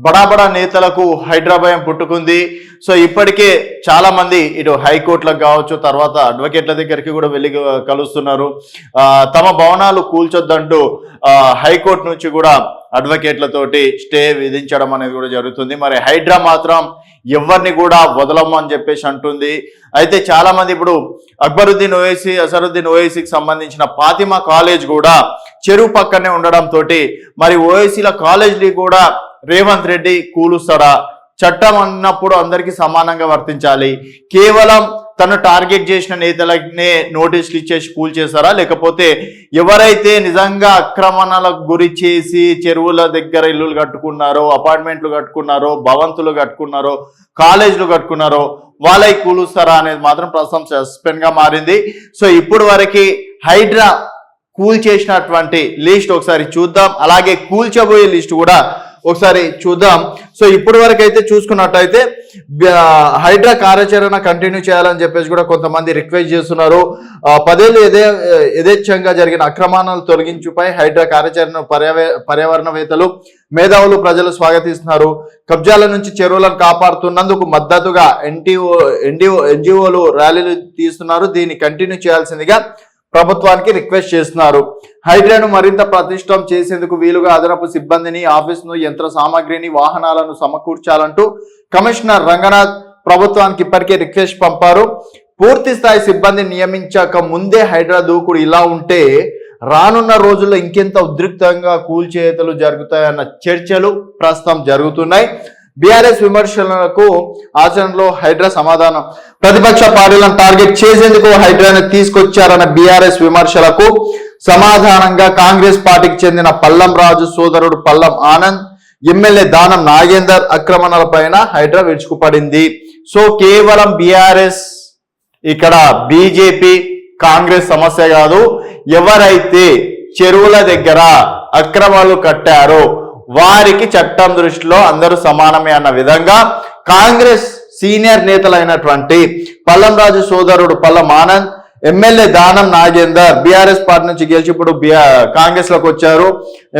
బడా బడా నేతలకు హైదరాబాద్ పుట్టుకుంది. సో ఇప్పటికే చాలా మంది ఇటు హైకోర్టులకు కావచ్చు, తర్వాత అడ్వకేట్ల దగ్గరికి కూడా వెళ్ళి కలుస్తున్నారు. తమ భవనాలు కూల్చొద్దంటూ హైకోర్టు నుంచి కూడా అడ్వకేట్లతోటి స్టే విధించడం అనేది కూడా జరుగుతుంది. మరి హైడ్రా మాత్రం ఎవరిని కూడా వదలమని చెప్పేసి అంటుంది. అయితే చాలా మంది ఇప్పుడు అక్బరుద్దీన్ ఓవైసీ, అసరుద్దీన్ ఓవైసీకి సంబంధించిన ఫాతిమా కాలేజ్ కూడా చెరువు పక్కనే ఉండడంతో మరి ఓవైసీల కాలేజ్ని కూడా రేవంత్ రెడ్డి కూలుస్తాడా? చట్టం అన్నప్పుడు అందరికీ సమానంగా వర్తించాలి. కేవలం తను టార్గెట్ చేసిన నేతలనే నోటీసులు ఇచ్చేసి కూల్ చేస్తారా, లేకపోతే ఎవరైతే నిజంగా ఆక్రమణలకు గురి చేసి చెరువుల దగ్గర ఇల్లులు కట్టుకున్నారో, అపార్ట్మెంట్లు కట్టుకున్నారో, భవంతులు కట్టుకున్నారో, కాలేజీలు కట్టుకున్నారో వాళ్ళకి కూలుస్తారా అనేది మాత్రం ప్రస్తుతం సస్పెండ్ గా మారింది. సో ఇప్పుడు వరకు హైడ్రా కూల్ చేసినటువంటి లిస్ట్ ఒకసారి చూద్దాం, అలాగే కూల్చబోయే లిస్ట్ కూడా ఒకసారి చూద్దాం. సో ఇప్పటి వరకు అయితే చూసుకున్నట్టయితే హైడ్రా కార్యాచరణ కంటిన్యూ చేయాలని చెప్పేసి కూడా కొంతమంది రిక్వెస్ట్ చేస్తున్నారు. 10 ఏళ్ళు యథేచ్ఛంగా జరిగిన అక్రమాలను తొలగించుపై హైడ్రా కార్యాచరణ పర్యావరణవేత్తలు, మేధావులు, ప్రజలు స్వాగతిస్తున్నారు. కబ్జాల నుంచి చెరువులను కాపాడుతున్నందుకు మద్దతుగా ఎన్జిఓలు ర్యాలీలు తీస్తున్నారు. దీన్ని కంటిన్యూ చేయాల్సిందిగా ప్రభుత్వానికి రిక్వెస్ట్ చేస్తున్నారు. హైడ్రాను మరింత ప్రతిష్టం చేసేందుకు వీలుగా అదనపు సిబ్బందిని, ఆఫీసును, యంత్ర సామాగ్రిని, వాహనాలను సమకూర్చాలంటూ కమిషనర్ రంగనాథ్ ప్రభుత్వానికి ఇప్పటికే రిక్వెస్ట్ పంపారు. పూర్తి స్థాయి సిబ్బందిని నియమించాక ముందే హైడ్రా దూకుడు ఇలా ఉంటే రానున్న రోజుల్లో ఇంకెంత ఉద్రిక్తంగా కూల్చేతలు జరుగుతాయన్న చర్చలు ప్రస్తుతం జరుగుతున్నాయి. బీఆర్ఎస్ విమర్శలకు ఆచరణలో హైడ్రా సమాధానం. ప్రతిపక్ష పార్టీలను టార్గెట్ చేసేందుకు హైడ్రాను తీసుకొచ్చారన్న బీఆర్ఎస్ విమర్శలకు సమాధానంగా కాంగ్రెస్ పార్టీకి చెందిన పల్లం రాజు సోదరుడు పల్లం ఆనంద్, ఎమ్మెల్యే దానం నాగేందర్ ఆక్రమణలపైన హైడ్రా విరుచుకుపడింది. సో కేవలం బీఆర్ఎస్, ఇక్కడ బీజేపీ, కాంగ్రెస్ సమస్య కాదు. ఎవరైతే చెరువుల దగ్గర అక్రమాలు కట్టారో వారికి చట్టం దృష్టిలో అందరూ సమానమే అన్న విధంగా కాంగ్రెస్ సీనియర్ నేతలైనటువంటి పల్లం రాజు సోదరుడు పల్లం Anand, MLA Danam Nagender BRS party నుంచి గెలిచి ఇప్పుడు కాంగ్రెస్ లోకి వచ్చారు.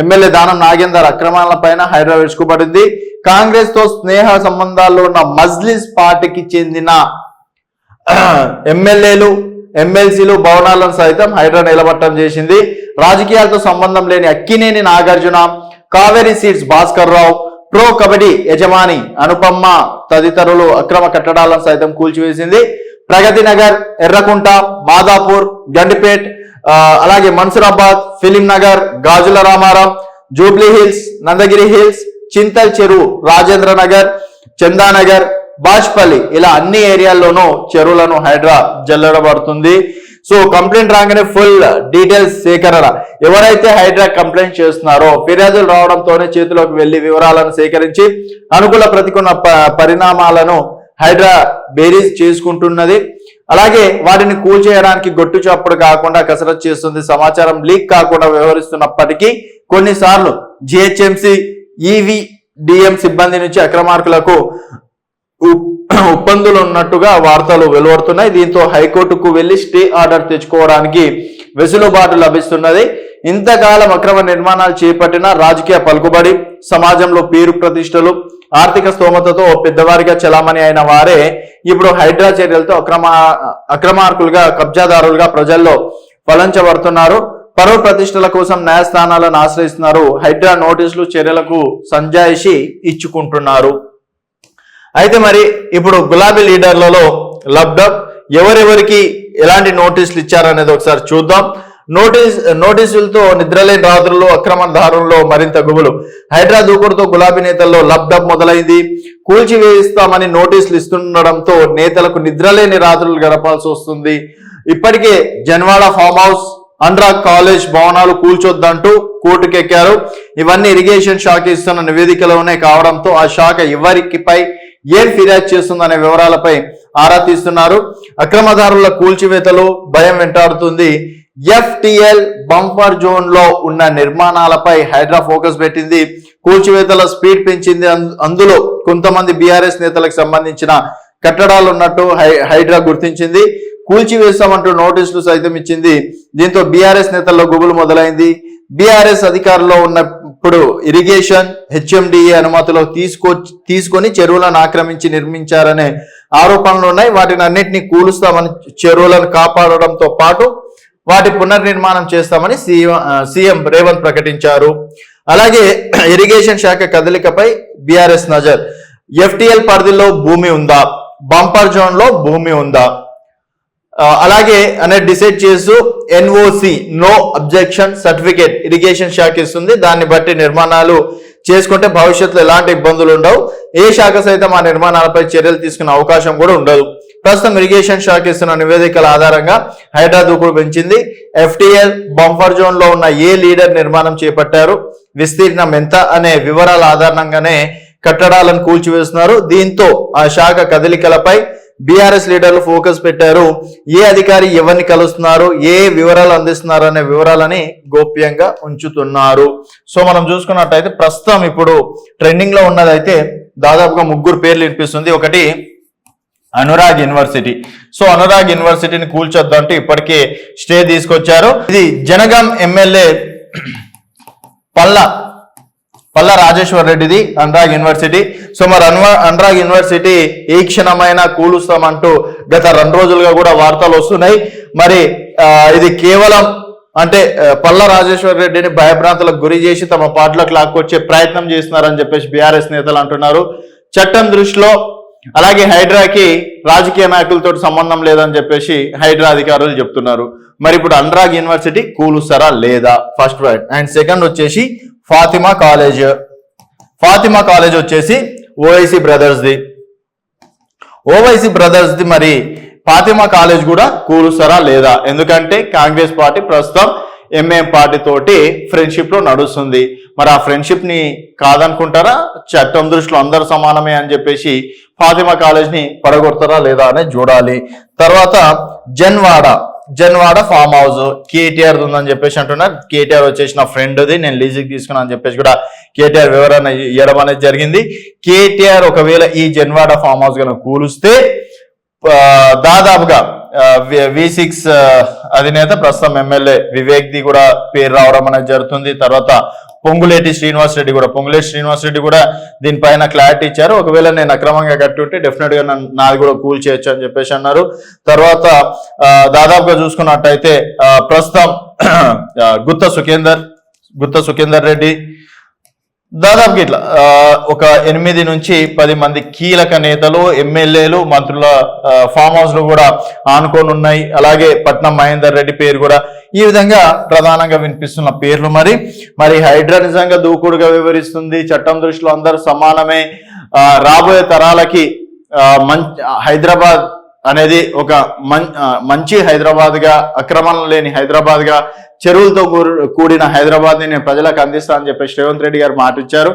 ఎమ్మెల్యే దానం నాగేందర్ అక్రమాల పైన హైడ్రా విరుచుకుపడింది. కాంగ్రెస్ తో స్నేహ సంబంధాల్లో ఉన్న మజ్లిస్ పార్టీకి చెందిన ఎమ్మెల్యేలు, ఎమ్మెల్సీలు భవనాలను సైతం హైడ్రా నిలబట్టం చేసింది. రాజకీయాలతో సంబంధం లేని అక్కినేని నాగార్జున, కావేరీ సీడ్స్ భాస్కర్ రావు, ప్రో కబడ్డీ యజమాని అనుపమ్మ తదితరులు అక్రమ కట్టడాలను సైతం కూల్చివేసింది. ప్రగతి నగర్, ఎర్రకుంట, మాదాపూర్, గండిపేట్, అలాగే మన్సూరాబాద్, ఫిలిం నగర్, గాజుల రామారం, జూబ్లీ హిల్స్, నందగిరి హిల్స్, చింతల్ చెరువు, రాజేంద్ర నగర్, చందానగర్, బాజ్పల్లి, ఇలా అన్ని ఏరియాల్లోనూ చెరువులను హైడ్రా జల్లెడబడుతుంది. సో కంప్లైంట్ రాగానే ఫుల్ డీటెయిల్స్ సేకరణ. ఎవరైతే హైడ్రా కంప్లైంట్ చేస్తున్నారో ఫిర్యాదులు రావడంతోనే చేతిలోకి వెళ్లి వివరాలను సేకరించి అనుకూల ప్రతికూల పరిణామాలను హైడ్రా బేరీజ్ చేసుకుంటున్నది. అలాగే వాటిని కూల్చేయడానికి గొట్టు చప్పుడు కాకుండా కసరత్తు చేస్తుంది. సమాచారం లీక్ కాకుండా వ్యవహరిస్తున్నప్పటికీ కొన్నిసార్లు జిహెచ్ఎంసీ, ఈవీడీఎం సిబ్బంది నుంచి అక్రమార్కులకు ఒప్పందులు ఉన్నట్టుగా వార్తలు వెలువడుతున్నాయి. దీంతో హైకోర్టుకు వెళ్లి స్టే ఆర్డర్ తెచ్చుకోవడానికి వెసులుబాటు లభిస్తున్నది. ఇంతకాలం అక్రమ నిర్మాణాలు చేపట్టిన రాజకీయ పలుకుబడి, సమాజంలో పేరు ప్రతిష్టలు, ఆర్థిక స్తోమతతో పెద్దవారిగా చలామణి అయిన వారే ఇప్పుడు హైడ్రా చర్యలతో అక్రమార్కులుగా, కబ్జాదారులుగా ప్రజల్లో ఫలించబడుతున్నారు. పరువు ప్రతిష్టల కోసం న్యాయస్థానాలను ఆశ్రయిస్తున్నారు. హైడ్రా నోటీసులు, చర్యలకు సంజాయిషి ఇచ్చుకుంటున్నారు. అయితే మరి ఇప్పుడు గులాబీ లీడర్లలో లబ్డబ్ ఎవరెవరికి ఎలాంటి నోటీసులు ఇచ్చారనేది ఒకసారి చూద్దాం. నోటీసులతో నిద్రలేని రాత్రుల్లో అక్రమదారుల్లో మరింత గుబులు. హైడ్రా దూకుడుతో గులాబీ నేతల్లో లబ్డబ్ మొదలైంది. కూల్చివేయిస్తామని నోటీసులు ఇస్తుండడంతో నేతలకు నిద్రలేని రాత్రులు గడపాల్సి వస్తుంది. ఇప్పటికే Janwada farm house, Anurag college భవనాలు కూల్చొద్దంటూ కోర్టుకెక్కారు. ఇవన్నీ ఇరిగేషన్ శాఖ ఇస్తున్న నివేదికలోనే కావడంతో ఆ శాఖ ఎవరికిపై ఏం ఫిర్యాదు చేస్తుందనే వివరాలపై ఆరా తీస్తున్నారు. అక్రమదారుల కూల్చివేతలు భయం వెంటాడుతుంది. ఎఫ్టిఎల్ బంఫర్ జోన్ లో ఉన్న నిర్మాణాలపై హైడ్రా ఫోకస్ పెట్టింది. కూల్చివేతల స్పీడ్ పెంచింది. అందులో కొంతమంది బీఆర్ఎస్ నేతలకు సంబంధించిన కట్టడాలు ఉన్నట్టు హైడ్రా గుర్తించింది. కూల్చివేస్తామంటూ నోటీసులు సైతం ఇచ్చింది. దీంతో బీఆర్ఎస్ నేతల్లో గుబులు మొదలైంది. బీఆర్ఎస్ అధికారంలో ఉన్న ఇప్పుడు ఇరిగేషన్ హెచ్ఎండిఏ అనుమతిలో తీసుకొని చెరువులను ఆక్రమించి నిర్మించారనే ఆరోపణలు ఉన్నాయి. వాటిని అన్నింటినీ కూలుస్తామని, చెరువులను కాపాడడంతో పాటు వాటి పునర్నిర్మాణం చేస్తామని సీఎం రేవంత్ ప్రకటించారు. అలాగే ఇరిగేషన్ శాఖ కదలికపై బీఆర్ఎస్ నజర్. ఎఫ్టీఎల్ పరిధిలో భూమి ఉందా, బంపర్ జోన్ లో భూమి ఉందా, అలాగే అనేది డిసైడ్ చేస్తూ NOC no objection certificate irrigation శాఖ ఇస్తుంది. దాన్ని బట్టి నిర్మాణాలు చేసుకుంటే భవిష్యత్తులో ఎలాంటి ఇబ్బందులు ఉండవు. ఏ శాఖ సైతం ఆ నిర్మాణాలపై చర్యలు తీసుకునే అవకాశం కూడా ఉండదు. ప్రస్తుతం ఇరిగేషన్ శాఖ ఇస్తున్న నివేదికల ఆధారంగా హైడ్రా దూకుడు పెంచింది. ఎఫ్టీఎల్ బంఫర్ జోన్ లో ఉన్న ఏ లీడర్ నిర్మాణం చేపట్టారు, విస్తీర్ణం ఎంత అనే వివరాల ఆధారంగానే కట్టడాలను కూల్చివేస్తున్నారు. దీంతో ఆ శాఖ కదలికలపై బీఆర్ఎస్ లీడర్లు ఫోకస్ పెట్టారు. ఏ అధికారి ఎవరిని కలుస్తున్నారు, ఏ వివరాలు అందిస్తున్నారు అనే వివరాలని గోప్యంగా ఉంచుతున్నారు. సో మనం చూసుకున్నట్టయితే ప్రస్తుతం ఇప్పుడు ట్రెండింగ్ లో ఉన్నదైతే దాదాపుగా 3 పేర్లు వినిపిస్తుంది. ఒకటి అనురాగ్ యూనివర్సిటీ. సో అనురాగ్ యూనివర్సిటీని కూల్చొద్దంటూ ఇప్పటికే స్టే తీసుకొచ్చారు. ఇది జనగాం ఎమ్మెల్యే పల్ల రాజేశ్వర్ రెడ్డిది అనురాగ్ యూనివర్సిటీ. సో మరి అనురాగ్ యూనివర్సిటీ ఏ క్షణమైన కూలుస్తామంటూ గత 2 రోజులుగా కూడా వార్తలు వస్తున్నాయి. మరి ఇది కేవలం అంటే పల్ల రాజేశ్వర్ రెడ్డిని భయభ్రాంతులకు గురి చేసి తమ పార్టీలోకి లాక్కొచ్చే ప్రయత్నం చేస్తున్నారని చెప్పేసి బీఆర్ఎస్ నేతలు అంటున్నారు. చట్టం దృష్టిలో అలాగే హైడ్రాకి రాజకీయ నాయకులతో సంబంధం లేదని చెప్పేసి హైడ్రా అధికారులు చెప్తున్నారు. మరి ఇప్పుడు అనురాగ్ యూనివర్సిటీ కూలుస్తారా లేదా, ఫస్ట్ పాయింట్. అండ్ సెకండ్ వచ్చేసి ఫాతిమా కాలేజ్ వచ్చేసి ఓవైసీ బ్రదర్స్ది. మరి ఫాతిమా కాలేజ్ కూడా కూలుస్తారా లేదా, ఎందుకంటే కాంగ్రెస్ పార్టీ ప్రస్తుతం ఎంఏఎం పార్టీ తోటి ఫ్రెండ్షిప్ లో నడుస్తుంది. మరి ఆ ఫ్రెండ్షిప్ ని కాదనుకుంటారా, చట్టం దృష్టిలో అందరు సమానమే అని చెప్పేసి ఫాతిమా కాలేజ్ ని పడగొడతారా లేదా అనేది చూడాలి. తర్వాత జన్వాడ ఫామ్ హౌస్ కేటీఆర్ ఉందని చెప్పేసి అంటున్నారు. కేటీఆర్ వచ్చేసి నా ఫ్రెండ్ది, నేను లీజుకి తీసుకున్నా అని చెప్పేసి కూడా కేటీఆర్ వివరణ ఇవ్వడం అనేది జరిగింది. కేటీఆర్ ఒకవేళ ఈ జన్వాడ ఫామ్ హౌస్ కనుక కూలుస్తే దాదాపుగా V6 అధినేత ప్రస్తుతం ఎమ్మెల్యే వివేక్ ది కూడా పేరు రావడం అనేది జరుగుతుంది. తర్వాత పొంగులేటి శ్రీనివాస్ రెడ్డి కూడా దీనిపైన క్లారిటీ ఇచ్చారు. ఒకవేళ నేను అక్రమంగా కట్టుంటే డెఫినెట్ గా నాది కూడా కూల్ చేయొచ్చు అని చెప్పేసి అన్నారు. తర్వాత దాదాపుగా చూసుకున్నట్టయితే ప్రస్తుతం గుత్త సుఖేందర్ రెడ్డి దాదాపు ఇట్లా ఒక 8 నుంచి 10 మంది కీలక నేతలు, ఎమ్మెల్యేలు, మంత్రుల ఫామ్ హౌస్ లో కూడా ఆనుకొని ఉన్నాయి. అలాగే పట్నం మహేందర్ రెడ్డి పేరు కూడా ఈ విధంగా ప్రధానంగా వినిపిస్తున్న పేర్లు. మరి హైడ్రా నిజంగా దూకుడుగా వివరిస్తుంది. చట్టం దృష్టిలో అందరూ సమానమే. రాబోయే తరాలకి హైదరాబాద్ అనేది ఒక మంచి హైదరాబాద్ గా, అక్రమం లేని హైదరాబాద్ గా, చెరువులతో కూడిన హైదరాబాద్ ని నేను ప్రజలకు అందిస్తా అని చెప్పేసి రేవంత్ రెడ్డి గారు మాట ఇచ్చారు.